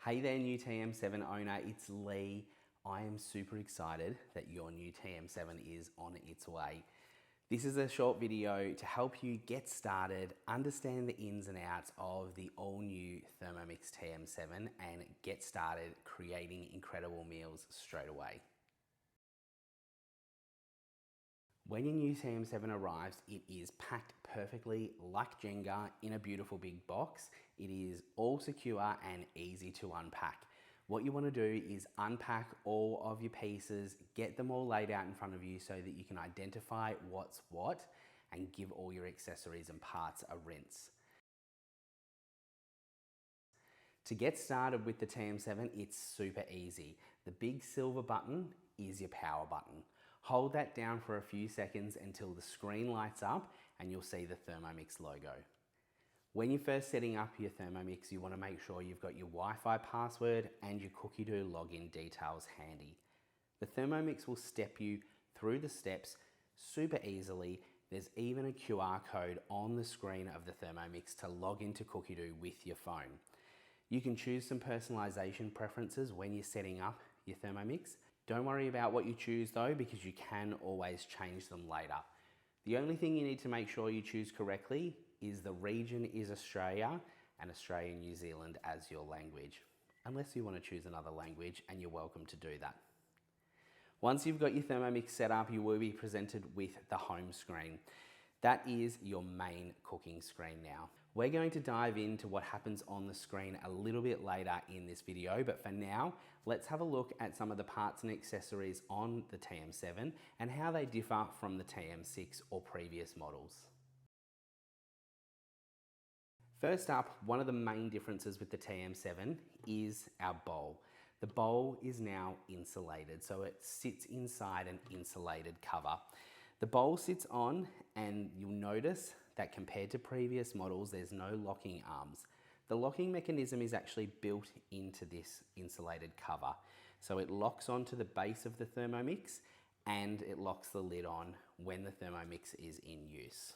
Hey there, new TM7 owner, it's Lee. I am super excited that your new TM7 is on its way. This is a short video to help you get started, understand the ins and outs of the all new Thermomix TM7 and get started creating incredible meals straight away. When your new TM7 arrives, it is packed perfectly like Jenga in a beautiful big box. It is all secure and easy to unpack. What you want to do is unpack all of your pieces, get them all laid out in front of you so that you can identify what's what and give all your accessories and parts a rinse. To get started with the TM7, it's super easy. The big silver button is your power button. Hold that down for a few seconds until the screen lights up and you'll see the Thermomix logo. When you're first setting up your Thermomix, you want to make sure you've got your Wi-Fi password and your Cookidoo login details handy. The Thermomix will step you through the steps super easily. There's even a QR code on the screen of the Thermomix to log into Cookidoo with your phone. You can choose some personalization preferences when you're setting up your Thermomix. Don't worry about what you choose though, because you can always change them later. The only thing you need to make sure you choose correctly is the region is Australia and Australia and New Zealand as your language, unless you want to choose another language, and you're welcome to do that. Once you've got your Thermomix set up, you will be presented with the home screen. That is your main cooking screen now. We're going to dive into what happens on the screen a little bit later in this video, but for now, let's have a look at some of the parts and accessories on the TM7 and how they differ from the TM6 or previous models. First up, one of the main differences with the TM7 is our bowl. The bowl is now insulated, so it sits inside an insulated cover. The bowl sits on, and you'll notice that compared to previous models, there's no locking arms. The locking mechanism is actually built into this insulated cover. So it locks onto the base of the Thermomix and it locks the lid on when the Thermomix is in use.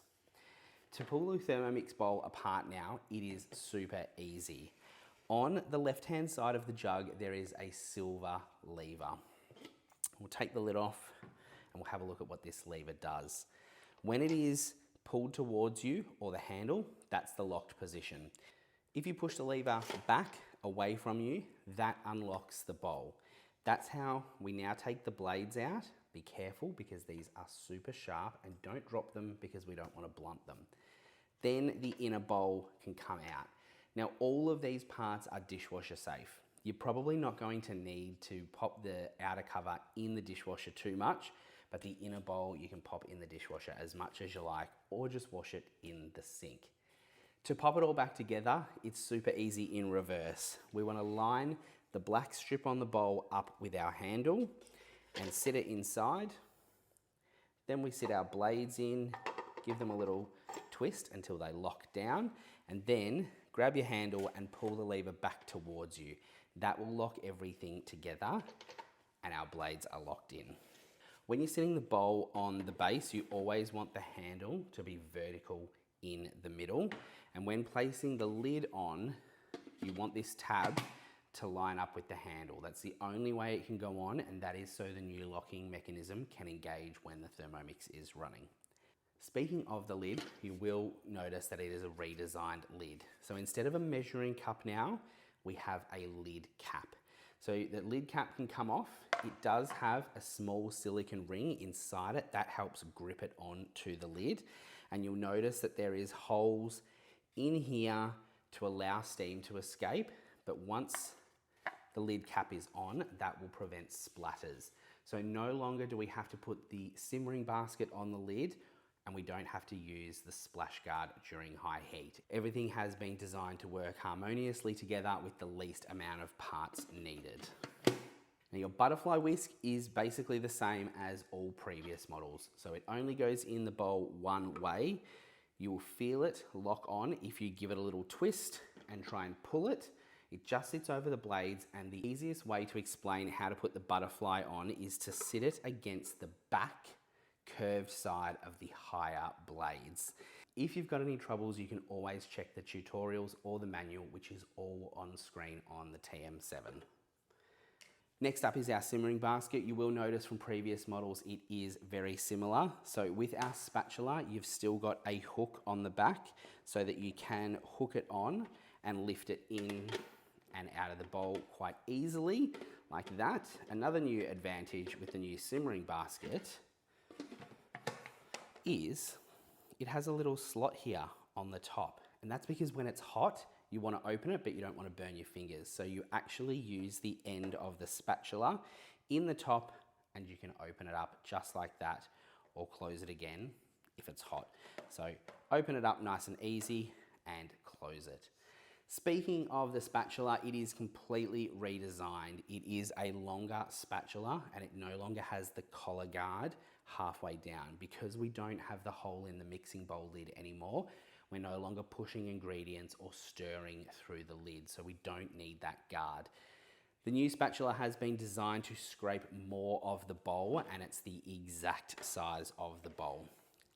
To pull the Thermomix bowl apart now, it is super easy. On the left-hand side of the jug, there is a silver lever. We'll take the lid off and we'll have a look at what this lever does. When it is pulled towards you, or the handle, that's the locked position. If you push the lever back away from you, that unlocks the bowl. That's how we now take the blades out. Be careful because these are super sharp, and don't drop them because we don't want to blunt them. Then the inner bowl can come out. Now all of these parts are dishwasher safe. You're probably not going to need to pop the outer cover in the dishwasher too much, but the inner bowl you can pop in the dishwasher as much as you like, or just wash it in the sink. To pop it all back together, it's super easy in reverse. We want to line the black strip on the bowl up with our handle and sit it inside. Then we sit our blades in, give them a little twist until they lock down, and then grab your handle and pull the lever back towards you. That will lock everything together and our blades are locked in. When you're setting the bowl on the base, you always want the handle to be vertical in the middle. And when placing the lid on, you want this tab to line up with the handle. That's the only way it can go on, and that is so the new locking mechanism can engage when the Thermomix is running. Speaking of the lid, you will notice that it is a redesigned lid. So instead of a measuring cup now, we have a lid cap. So the lid cap can come off. It does have a small silicone ring inside it that helps grip it onto the lid. And you'll notice that there is holes in here to allow steam to escape. But once the lid cap is on, that will prevent splatters. So no longer do we have to put the simmering basket on the lid, and we don't have to use the splash guard during high heat. Everything has been designed to work harmoniously together with the least amount of parts needed. Now your butterfly whisk is basically the same as all previous models. So it only goes in the bowl one way. You will feel it lock on if you give it a little twist and try and pull it. It just sits over the blades, and the easiest way to explain how to put the butterfly on is to sit it against the back curved side of the higher blades. If you've got any troubles, you can always check the tutorials or the manual, which is all on screen on the TM7. Next up is our simmering basket. You will notice from previous models it is very similar. So with our spatula, you've still got a hook on the back so that you can hook it on and lift it in and out of the bowl quite easily, like that. Another new advantage with the new simmering basket is it has a little slot here on the top, and that's because when it's hot, you want to open it, but you don't want to burn your fingers. So you actually use the end of the spatula in the top, and you can open it up just like that, or close it again if it's hot. So open it up nice and easy and close it. Speaking of the spatula, it is completely redesigned. It is a longer spatula, and it no longer has the collar guard halfway down. Because we don't have the hole in the mixing bowl lid anymore, we're no longer pushing ingredients or stirring through the lid, so we don't need that guard. The new spatula has been designed to scrape more of the bowl, and it's the exact size of the bowl.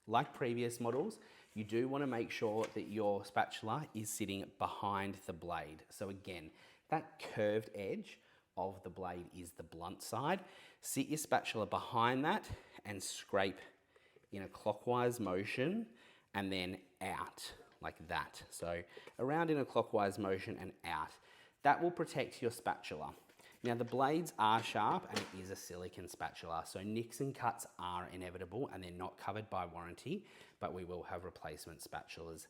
Like previous models, you do want to make sure that your spatula is sitting behind the blade. So again, that curved edge of the blade is the blunt side. Sit your spatula behind that and scrape in a clockwise motion and then out like that. So around in a clockwise motion and out. That will protect your spatula. Now the blades are sharp and it is a silicone spatula, so nicks and cuts are inevitable and they're not covered by warranty, but we will have replacement spatulas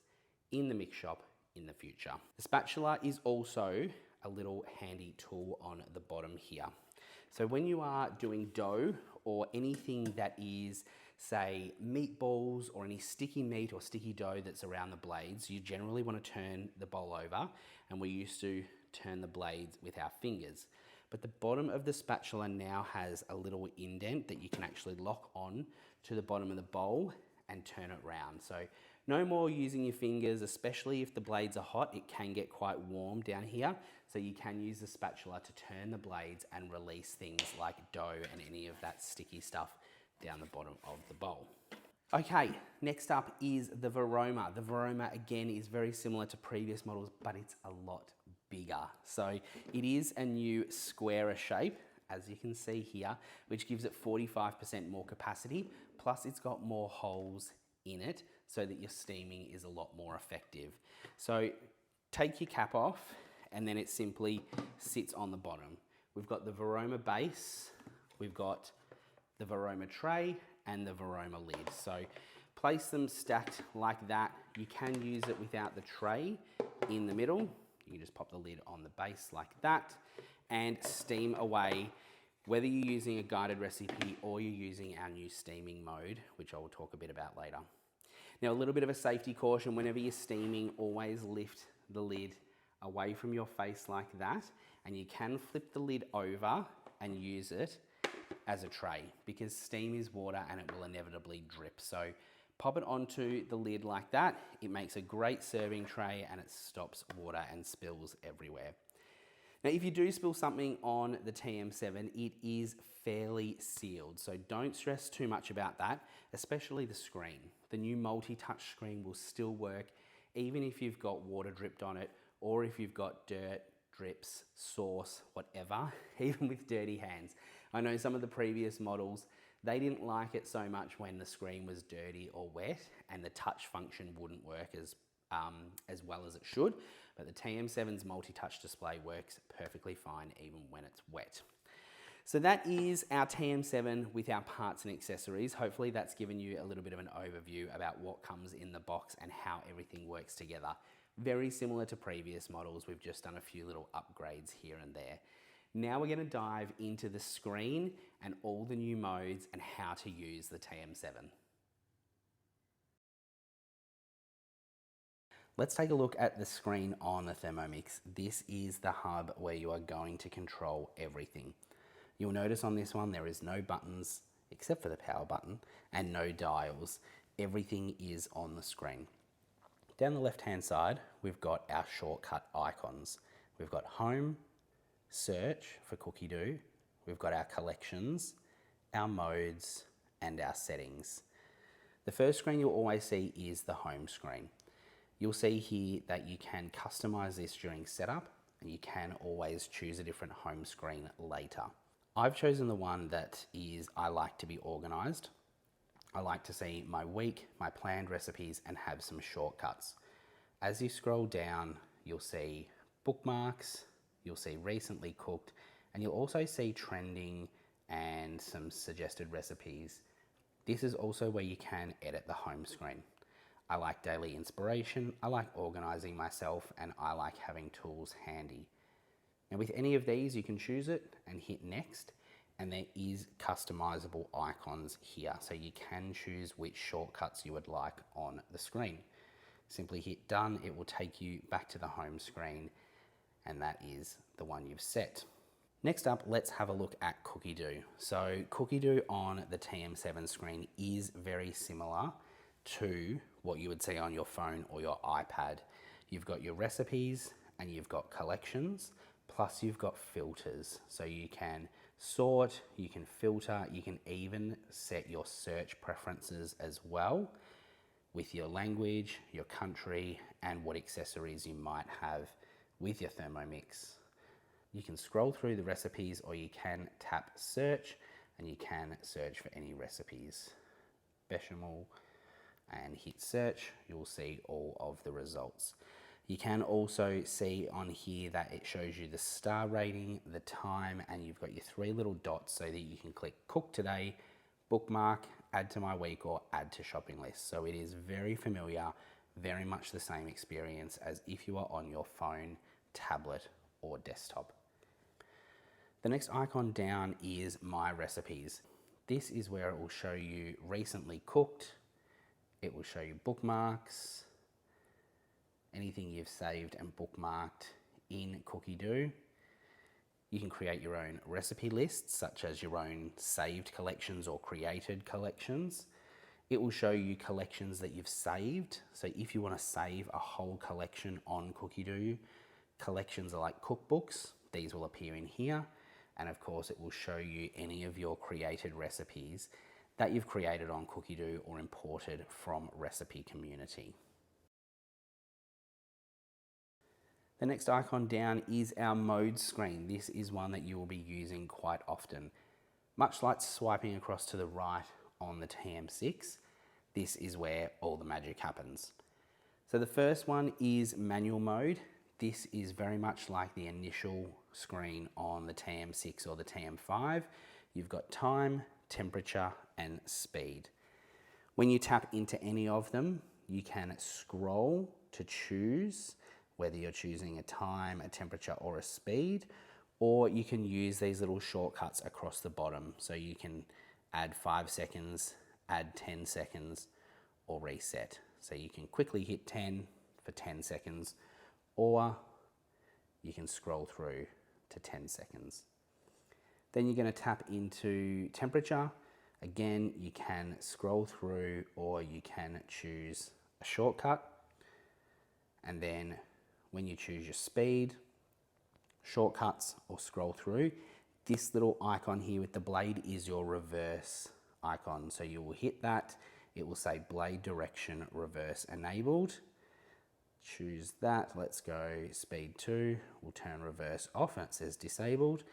in the mix shop in the future. The spatula is also a little handy tool on the bottom here. So when you are doing dough or anything that is, say, meatballs or any sticky meat or sticky dough that's around the blades, you generally want to turn the bowl over, and we used to turn the blades with our fingers. But the bottom of the spatula now has a little indent that you can actually lock on to the bottom of the bowl and turn it round. So no more using your fingers, especially if the blades are hot. It can get quite warm down here. So you can use the spatula to turn the blades and release things like dough and any of that sticky stuff down the bottom of the bowl. Okay, next up is the Veroma. The Veroma again is very similar to previous models, but it's a lot bigger. So it is a new squarer shape, as you can see here, which gives it 45% more capacity. Plus it's got more holes in it so that your steaming is a lot more effective. So take your cap off and then it simply sits on the bottom. We've got the Veroma base, we've got the Veroma tray and the Veroma lid. So place them stacked like that. You can use it without the tray in the middle. You can just pop the lid on the base like that and steam away, whether you're using a guided recipe or you're using our new steaming mode, which I will talk a bit about later. Now, a little bit of a safety caution: whenever you're steaming, always lift the lid away from your face like that, and you can flip the lid over and use it as a tray, because steam is water and it will inevitably drip. So pop it onto the lid like that. It makes a great serving tray and it stops water and spills everywhere. Now, if you do spill something on the TM7, it is fairly sealed, so don't stress too much about that, especially the screen. The new multi-touch screen will still work even if you've got water dripped on it, or if you've got dirt, drips, sauce, whatever, even with dirty hands. I know some of the previous models, they didn't like it so much when the screen was dirty or wet and the touch function wouldn't work as well as it should, but the TM7's multi-touch display works perfectly fine even when it's wet. So that is our TM7 with our parts and accessories. Hopefully that's given you a little bit of an overview about what comes in the box and how everything works together. Very similar to previous models, we've just done a few little upgrades here and there. Now we're going to dive into the screen and all the new modes and how to use the TM7. Let's take a look at the screen on the Thermomix. This is the hub where you are going to control everything. You'll notice on this one there is no buttons except for the power button and no dials. Everything is on the screen. Down the left hand side we've got our shortcut icons. We've got home, search for Cookidoo, we've got our collections, our modes and our settings. The first screen you'll always see is the home screen. You'll see here that you can customize this during setup, and you can always choose a different home screen later. I've chosen the one that is I like to be organized. I like to see my week, my planned recipes, and have some shortcuts. As you scroll down, you'll see bookmarks, you'll see recently cooked, and you'll also see trending and some suggested recipes. This is also where you can edit the home screen. I like daily inspiration, I like organizing myself, and I like having tools handy. Now with any of these, you can choose it and hit next, and there is customizable icons here. So you can choose which shortcuts you would like on the screen. Simply hit done, it will take you back to the home screen, and that is the one you've set. Next up, let's have a look at Cookidoo. So Cookidoo on the TM7 screen is very similar to what you would see on your phone or your iPad. You've got your recipes and you've got collections, plus you've got filters. So you can sort, you can filter, you can even set your search preferences as well with your language, your country, and what accessories you might have with your Thermomix. You can scroll through the recipes, or you can tap search and you can search for any recipes. Bechamel, and hit search, you'll see all of the results. You can also see on here that it shows you the star rating, the time, and you've got your 3 little dots so that you can click cook today, bookmark, add to my week, or add to shopping list. So it is very familiar, very much the same experience as if you are on your phone, tablet, or desktop. The next icon down is My Recipes. This is where it will show you recently cooked, it will show you bookmarks, anything you've saved and bookmarked in Cookidoo. You can create your own recipe lists, such as your own saved collections or created collections. It will show you collections that you've saved. So if you want to save a whole collection on Cookidoo, collections are like cookbooks. These will appear in here. And of course, it will show you any of your created recipes that you've created on Cookidoo or imported from Recipe Community. The next icon down is our mode screen. This is one that you will be using quite often. Much like swiping across to the right on the TM6, this is where all the magic happens. So the first one is manual mode. This is very much like the initial screen on the TM6 or the TM5. You've got time, temperature, and speed. When you tap into any of them, you can scroll to choose whether you're choosing a time, a temperature, or a speed, or you can use these little shortcuts across the bottom. So you can add 5 seconds, add 10 seconds, or reset. So you can quickly hit 10 for 10 seconds, or you can scroll through to 10 seconds. Then you're going to tap into temperature. Again, you can scroll through or you can choose a shortcut. And then when you choose your speed, shortcuts, or scroll through, this little icon here with the blade is your reverse icon. So you will hit that, it will say blade direction reverse enabled. Choose that, let's go speed 2, we'll turn reverse off and it says disabled.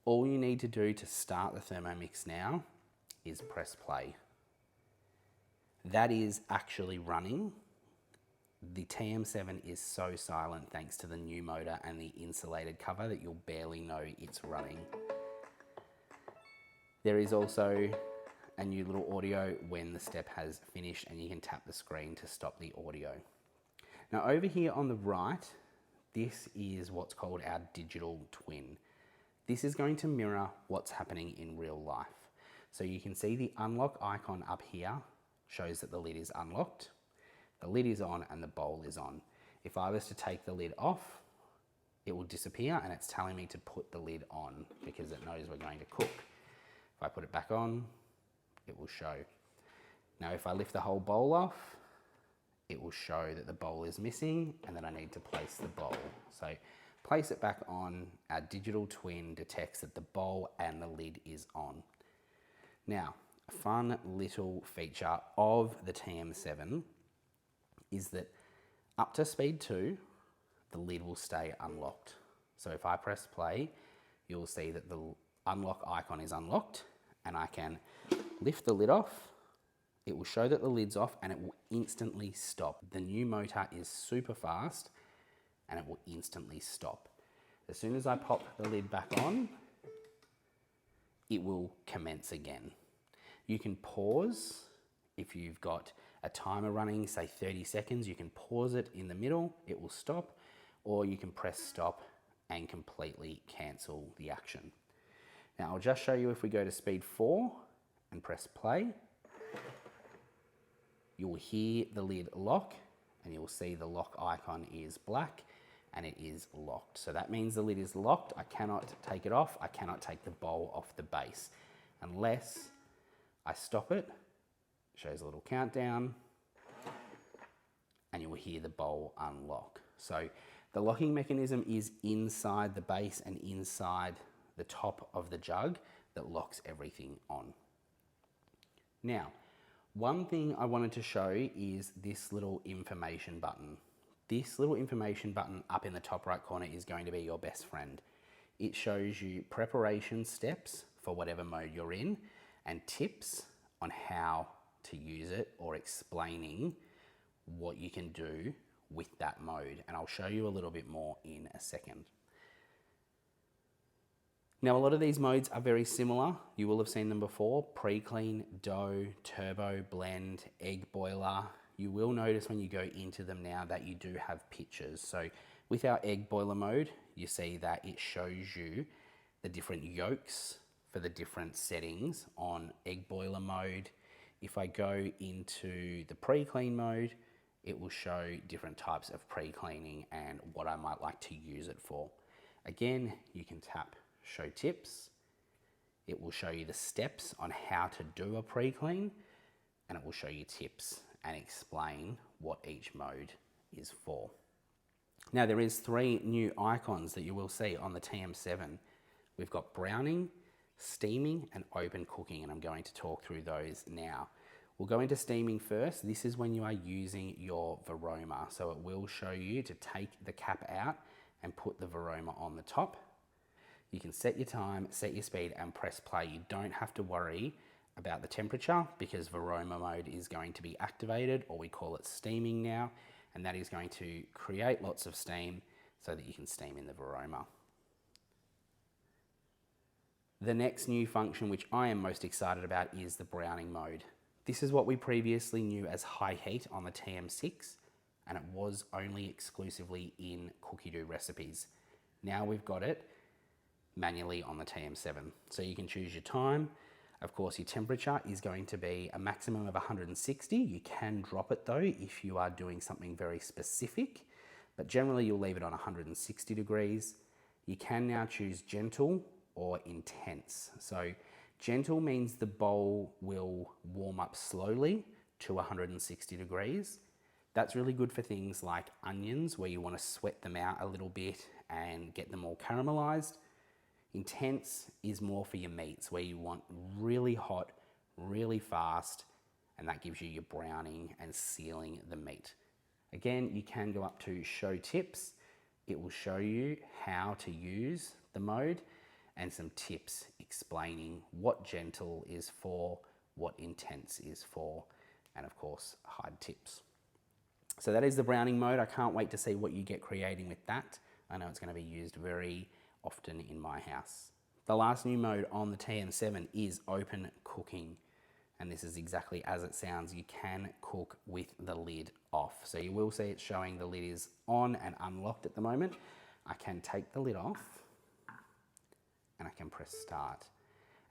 All you need to do to start the Thermomix now is press play. That is actually running. The TM7 is so silent thanks to the new motor and the insulated cover that you'll barely know it's running. There is also a new little audio when the step has finished, and you can tap the screen to stop the audio. Now over here on the right, this is what's called our digital twin. This is going to mirror what's happening in real life. So you can see the unlock icon up here shows that the lid is unlocked, the lid is on, and the bowl is on. If I was to take the lid off, it will disappear and it's telling me to put the lid on because it knows we're going to cook. If I put it back on, it will show. Now if I lift the whole bowl off, it will show that the bowl is missing and that I need to place the bowl. So place it back on, our digital twin detects that the bowl and the lid is on. Now, fun little feature of the TM7 is that up to speed 2, the lid will stay unlocked. So if I press play, you'll see that the unlock icon is unlocked, and I can lift the lid off. It will show that the lid's off and it will instantly stop. The new motor is super fast and it will instantly stop. As soon as I pop the lid back on, it will commence again. You can pause if you've got a timer running, say 30 seconds, you can pause it in the middle, it will stop, or you can press stop and completely cancel the action. Now I'll just show you if we go to speed 4 and press play, you'll hear the lid lock and you'll see the lock icon is black and it is locked. So that means the lid is locked. I cannot take it off. I cannot take the bowl off the base unless I stop it. It shows a little countdown and you will hear the bowl unlock. So the locking mechanism is inside the base and inside the top of the jug that locks everything on. Now, one thing I wanted to show is this little information button. This little information button up in the top right corner is going to be your best friend. It shows you preparation steps for whatever mode you're in and tips on how to use it, or explaining what you can do with that mode. And I'll show you a little bit more in a second. Now, a lot of these modes are very similar. You will have seen them before: pre-clean, dough, turbo, blend, egg boiler. You will notice when you go into them now that you do have pictures. So with our egg boiler mode, you see that it shows you the different yolks for the different settings on egg boiler mode. If I go into the pre-clean mode, it will show different types of pre-cleaning and what I might like to use it for. Again, you can tap show tips. It will show you the steps on how to do a pre-clean, and it will show you tips and explain what each mode is for. Now, there is 3 new icons that you will see on the TM7. We've got browning, steaming and open cooking, and I'm going to talk through those now. We'll go into steaming first. This is when you are using your Veroma. So it will show you to take the cap out and put the Veroma on the top. You can set your time, set your speed and press play. You don't have to worry about the temperature because Veroma mode is going to be activated, or we call it steaming now, and that is going to create lots of steam so that you can steam in the Veroma. The next new function, which I am most excited about, is the browning mode. This is what we previously knew as high heat on the TM6, and it was only exclusively in Cookidoo recipes. Now we've got it manually on the TM7. So you can choose your time. Of course, your temperature is going to be a maximum of 160. You can drop it though if you are doing something very specific, but generally you'll leave it on 160 degrees. You can now choose gentle or intense. So gentle means the bowl will warm up slowly to 160 degrees. That's really good for things like onions, where you want to sweat them out a little bit and get them all caramelized. Intense is more for your meats, where you want really hot, really fast, and that gives you your browning and sealing the meat. Again, you can go up to show tips. It will show you how to use the mode and some tips explaining what gentle is for, what intense is for, and of course, hard tips. So that is the browning mode. I can't wait to see what you get creating with that. I know it's going to be used very often in my house. The last new mode on the TM7 is open cooking, and this is exactly as it sounds. You can cook with the lid off. So you will see it showing the lid is on and unlocked at the moment. I can take the lid off and I can press start,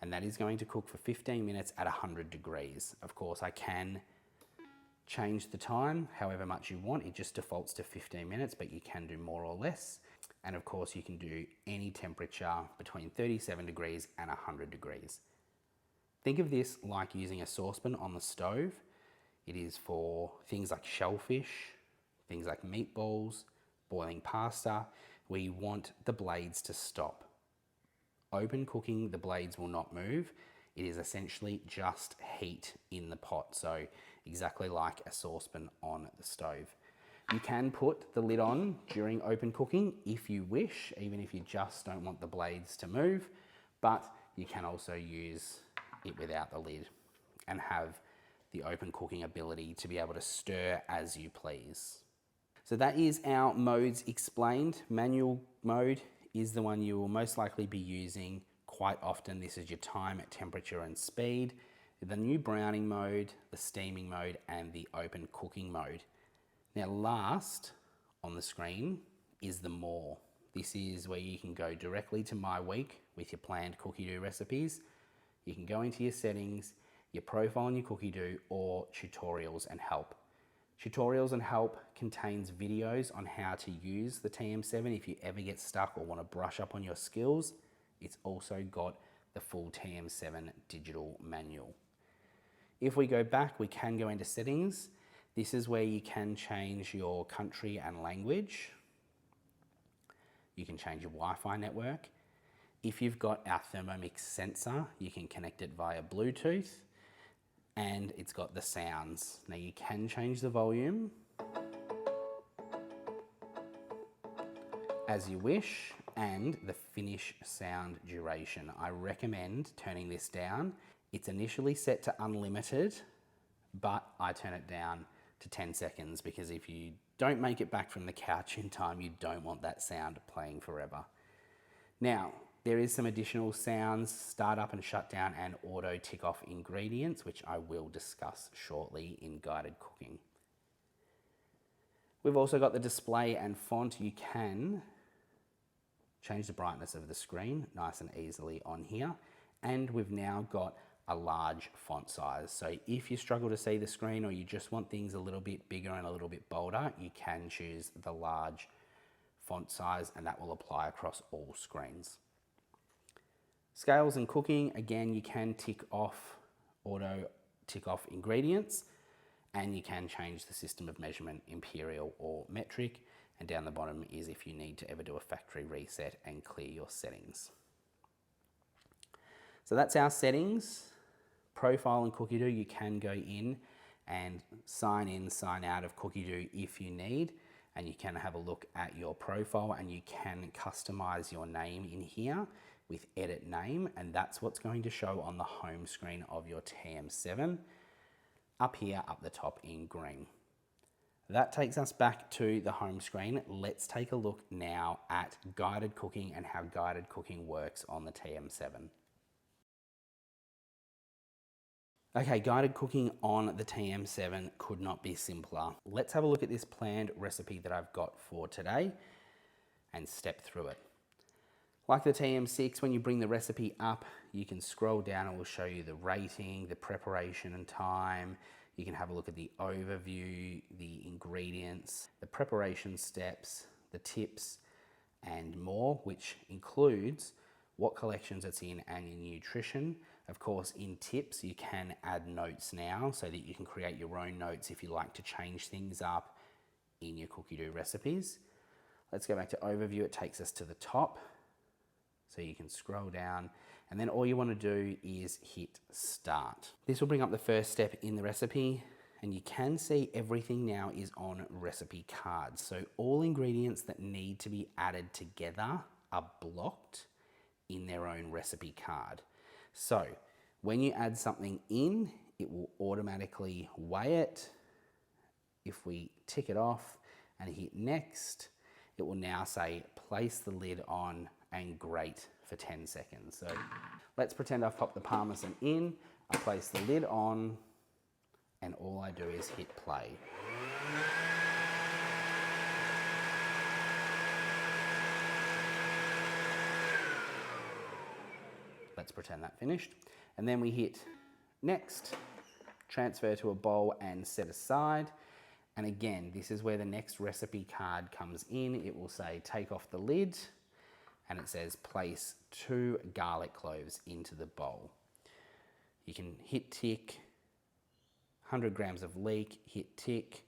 and that is going to cook for 15 minutes at 100 degrees. Of course, I can change the time however much you want. It just defaults to 15 minutes, but you can do more or less. And of course, you can do any temperature between 37 degrees and 100 degrees. Think of this like using a saucepan on the stove. It is for things like shellfish, things like meatballs, boiling pasta, where you want the blades to stop. Open cooking, the blades will not move. It is essentially just heat in the pot, so exactly like a saucepan on the stove. You can put the lid on during open cooking if you wish, even if you just don't want the blades to move, but you can also use it without the lid and have the open cooking ability to be able to stir as you please. So that is our modes explained. Manual mode is the one you will most likely be using quite often. This is your time, temperature and speed. The new browning mode, the steaming mode and the open cooking mode. Now last on the screen is the more. This is where you can go directly to my week with your planned Cookidoo recipes. You can go into your settings, your profile and your Cookidoo, or tutorials and help. Tutorials and help contains videos on how to use the TM7 if you ever get stuck or want to brush up on your skills. It's also got the full TM7 digital manual. If we go back, we can go into settings. This is where you can change your country and language. You can change your Wi-Fi network. If you've got our Thermomix sensor, you can connect it via Bluetooth, and it's got the sounds. Now you can change the volume as you wish, and the finish sound duration. I recommend turning this down. It's initially set to unlimited, but I turn it down to 10 seconds because if you don't make it back from the couch in time, you don't want that sound playing forever. Now, there is some additional sounds, start up and shut down and auto tick off ingredients, which I will discuss shortly in guided cooking. We've also got the display and font. You can change the brightness of the screen nice and easily on here. And we've now got a large font size. So if you struggle to see the screen or you just want things a little bit bigger and a little bit bolder, you can choose the large font size and that will apply across all screens. Scales and cooking, again, you can auto tick off ingredients, and you can change the system of measurement, imperial or metric, and down the bottom is if you need to ever do a factory reset and clear your settings. So that's our settings. Profile and Cookidoo, you can go in and sign out of Cookidoo if you need, and you can have a look at your profile and you can customize your name in here with edit name, and that's what's going to show on the home screen of your TM7 up here up the top in green. That takes us back to the home screen. Let's take a look now at guided cooking and how guided cooking works on the TM7. Okay, guided cooking on the TM7 could not be simpler. Let's have a look at this planned recipe that I've got for today and step through it. Like the TM6, when you bring the recipe up, you can scroll down and it will show you the rating, the preparation and time. You can have a look at the overview, the ingredients, the preparation steps, the tips and more, which includes what collections it's in and your nutrition. Of course, in tips, you can add notes now so that you can create your own notes if you like to change things up in your Cookidoo recipes. Let's go back to overview. It takes us to the top. So you can scroll down and then all you want to do is hit start. This will bring up the first step in the recipe, and you can see everything now is on recipe cards. So all ingredients that need to be added together are blocked in their own recipe card. So when you add something in, it will automatically weigh it. If we tick it off and hit next, it will now say place the lid on and grate for 10 seconds. So let's pretend I've popped the parmesan in, I place the lid on, and all I do is hit play. Let's pretend that finished. And then we hit next, transfer to a bowl and set aside. And again, this is where the next recipe card comes in. It will say take off the lid, and it says place 2 garlic cloves into the bowl. You can hit tick, 100 grams of leek, hit tick,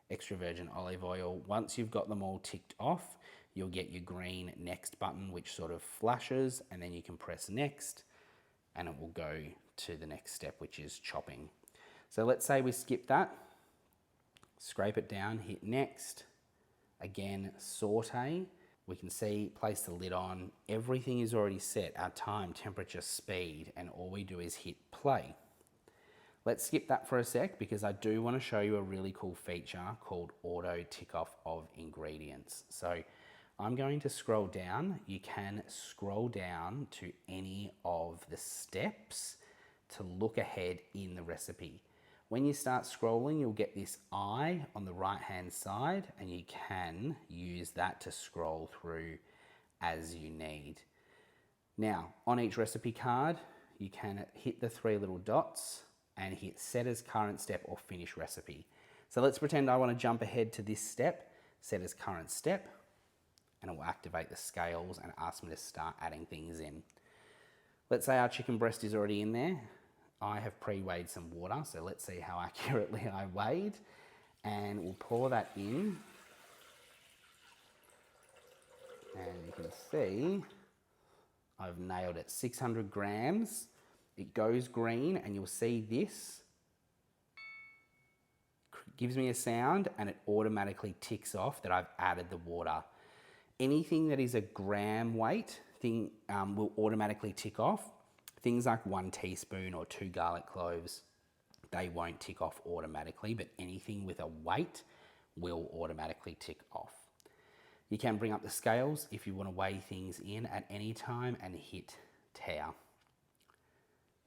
extra virgin olive oil. Once you've got them all ticked off, you'll get your green next button, which sort of flashes, and then you can press next, and it will go to the next step, which is chopping. So let's say we skip that, scrape it down, hit next, again, saute. We can see, place the lid on, everything is already set, our time, temperature, speed, and all we do is hit play. Let's skip that for a sec because I do want to show you a really cool feature called auto tick off of ingredients. So I'm going to scroll down. You can scroll down to any of the steps to look ahead in the recipe. When you start scrolling, you'll get this eye on the right hand side, and you can use that to scroll through as you need. Now, on each recipe card, you can hit the three little dots and hit set as current step or finish recipe. So let's pretend I want to jump ahead to this step, set as current step, and it will activate the scales and ask me to start adding things in. Let's say our chicken breast is already in there. I have pre-weighed some water, so let's see how accurately I weighed, and we'll pour that in. And you can see I've nailed it, 600 grams. It goes green, and you'll see this gives me a sound, and it automatically ticks off that I've added the water. Anything that is a gram weight thing will automatically tick off. Things like 1 teaspoon or 2 garlic cloves, they won't tick off automatically, but anything with a weight will automatically tick off. You can bring up the scales if you want to weigh things in at any time and hit tare.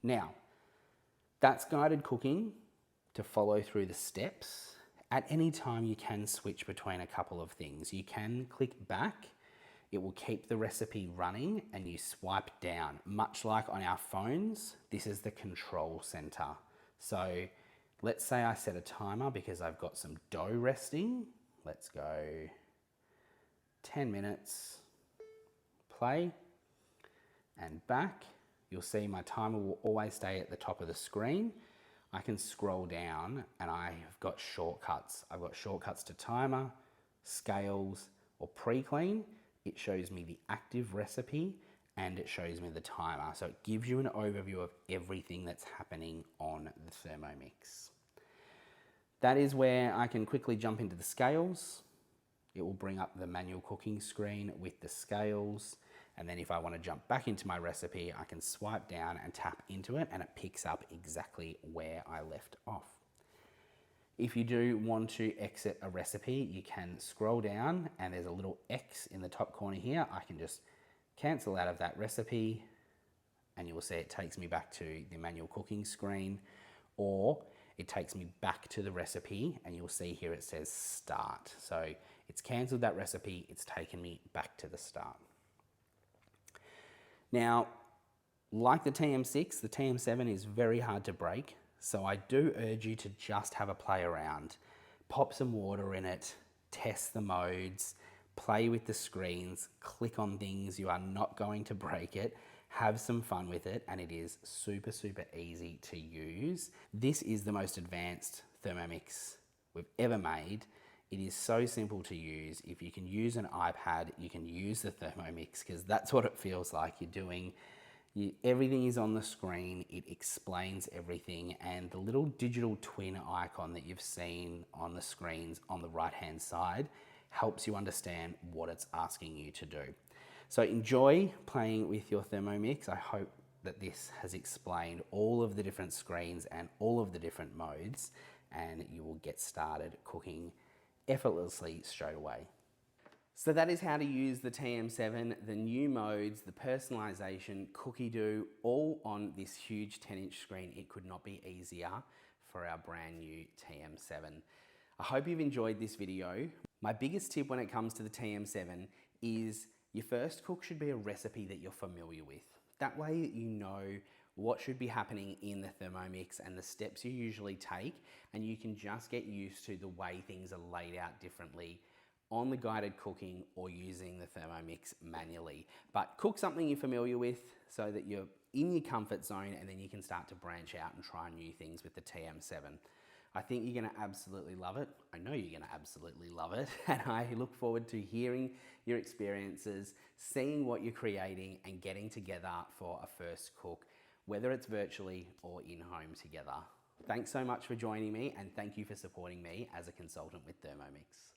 Now, that's guided cooking to follow through the steps. At any time, you can switch between a couple of things. You can click back. It will keep the recipe running, and you swipe down. Much like on our phones, this is the control center. So let's say I set a timer because I've got some dough resting. Let's go 10 minutes, play, and back. You'll see my timer will always stay at the top of the screen. I can scroll down and I've got shortcuts. I've got shortcuts to timer, scales, or pre-clean. It shows me the active recipe and it shows me the timer. So it gives you an overview of everything that's happening on the Thermomix. That is where I can quickly jump into the scales. It will bring up the manual cooking screen with the scales. And then if I want to jump back into my recipe, I can swipe down and tap into it and it picks up exactly where I left off. If you do want to exit a recipe, you can scroll down and there's a little X in the top corner here. I can just cancel out of that recipe and you will see it takes me back to the manual cooking screen, or it takes me back to the recipe and you'll see here it says start. So it's cancelled that recipe, it's taken me back to the start. Now, like the TM6, the TM7 is very hard to break. So I do urge you to just have a play around. Pop some water in it, test the modes, play with the screens, click on things. You are not going to break it. Have some fun with it, and it is super, super easy to use. This is the most advanced Thermomix we've ever made. It is so simple to use. If you can use an iPad, you can use the Thermomix because that's what it feels like you're doing. Everything is on the screen, it explains everything, and the little digital twin icon that you've seen on the screens on the right hand side helps you understand what it's asking you to do. So enjoy playing with your Thermomix. I hope that this has explained all of the different screens and all of the different modes, and you will get started cooking effortlessly straight away. So that is how to use the TM7, the new modes, the personalization, Cookidoo, all on this huge 10-inch screen. It could not be easier for our brand new TM7. I hope you've enjoyed this video. My biggest tip when it comes to the TM7 is your first cook should be a recipe that you're familiar with. That way you know what should be happening in the Thermomix and the steps you usually take, and you can just get used to the way things are laid out differently on the guided cooking or using the Thermomix manually. But cook something you're familiar with so that you're in your comfort zone, and then you can start to branch out and try new things with the TM7. I think you're gonna absolutely love it. I know you're gonna absolutely love it. And I look forward to hearing your experiences, seeing what you're creating and getting together for a first cook. whether it's virtually or in home together. Thanks so much for joining me, and thank you for supporting me as a consultant with Thermomix.